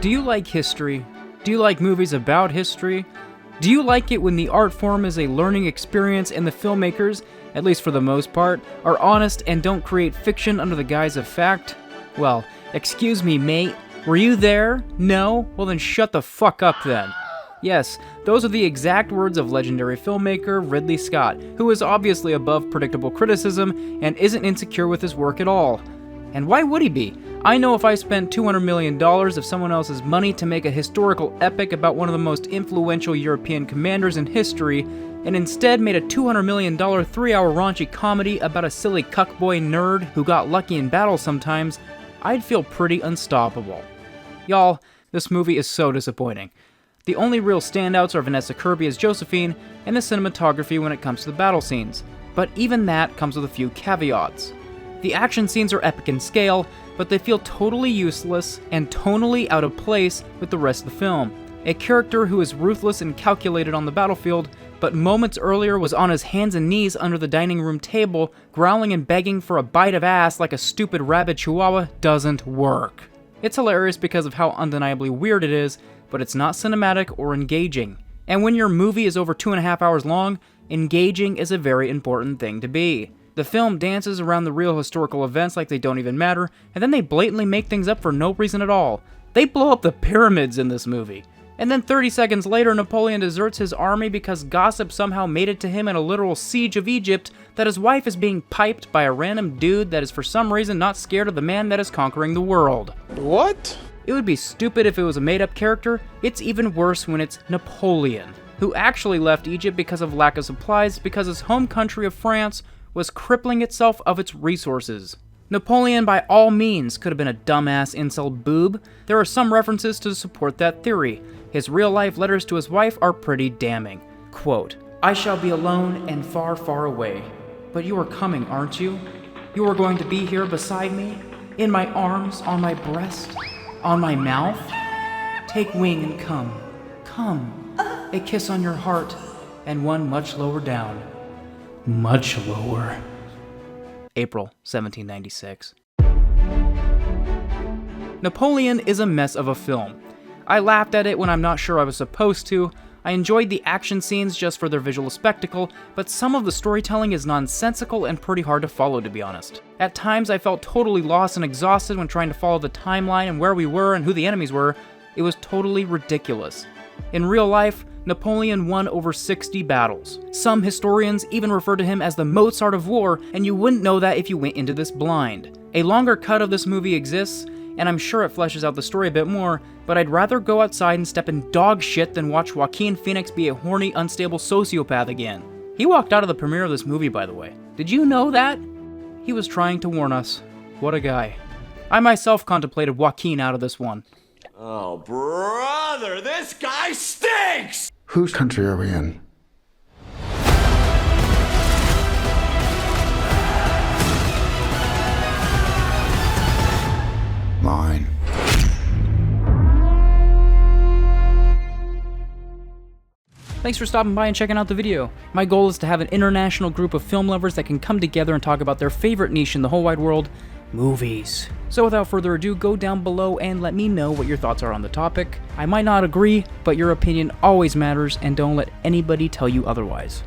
Do you like history? Do you like movies about history? Do you like it when the art form is a learning experience and the filmmakers, at least for the most part, are honest and don't create fiction under the guise of fact? Well, excuse me, mate. Were you there? No? Well then shut the fuck up then. Yes, those are the exact words of legendary filmmaker Ridley Scott, who is obviously above predictable criticism and isn't insecure with his work at all. And why would he be? I know if I spent $200 million of someone else's money to make a historical epic about one of the most influential European commanders in history, and instead made a $200 million 3-hour raunchy comedy about a silly cuckboy nerd who got lucky in battle sometimes, I'd feel pretty unstoppable. Y'all, this movie is so disappointing. The only real standouts are Vanessa Kirby as Josephine and the cinematography when it comes to the battle scenes, but even that comes with a few caveats. The action scenes are epic in scale, but they feel totally useless and tonally out of place with the rest of the film. A character who is ruthless and calculated on the battlefield, but moments earlier was on his hands and knees under the dining room table, growling and begging for a bite of ass like a stupid rabid chihuahua, doesn't work. It's hilarious because of how undeniably weird it is, but it's not cinematic or engaging. And when your movie is over 2.5 hours long, engaging is a very important thing to be. The film dances around the real historical events like they don't even matter, and then they blatantly make things up for no reason at all. They blow up the pyramids in this movie. And then 30 seconds later, Napoleon deserts his army because gossip somehow made it to him in a literal siege of Egypt that his wife is being piped by a random dude that is for some reason not scared of the man that is conquering the world. What? It would be stupid if it was a made-up character. It's even worse when it's Napoleon, who actually left Egypt because of lack of supplies because his home country of France was crippling itself of its resources. Napoleon by all means could have been a dumbass incel boob. There are some references to support that theory. His real-life letters to his wife are pretty damning. Quote, "I shall be alone and far, far away. But you are coming, aren't you? You are going to be here beside me, in my arms, on my breast, on my mouth? Take wing and come. Come. A kiss on your heart, and one much lower down. Much lower." April 1796. Napoleon is a mess of a film. I laughed at it when I'm not sure I was supposed to. I enjoyed the action scenes just for their visual spectacle, but some of the storytelling is nonsensical and pretty hard to follow, to be honest. At times I felt totally lost and exhausted when trying to follow the timeline and where we were and who the enemies were. It was totally ridiculous. In real life, Napoleon won over 60 battles. Some historians even refer to him as the Mozart of war, and you wouldn't know that if you went into this blind. A longer cut of this movie exists, and I'm sure it fleshes out the story a bit more, but I'd rather go outside and step in dog shit than watch Joaquin Phoenix be a horny, unstable sociopath again. He walked out of the premiere of this movie, by the way. Did you know that? He was trying to warn us. What a guy. I myself contemplated Joaquin out of this one. Oh, brother, this guy stinks! Whose country are we in? Mine. Thanks for stopping by and checking out the video. My goal is to have an international group of film lovers that can come together and talk about their favorite niche in the whole wide world, movies. So without further ado, go down below and let me know what your thoughts are on the topic. I might not agree, but your opinion always matters, and don't let anybody tell you otherwise.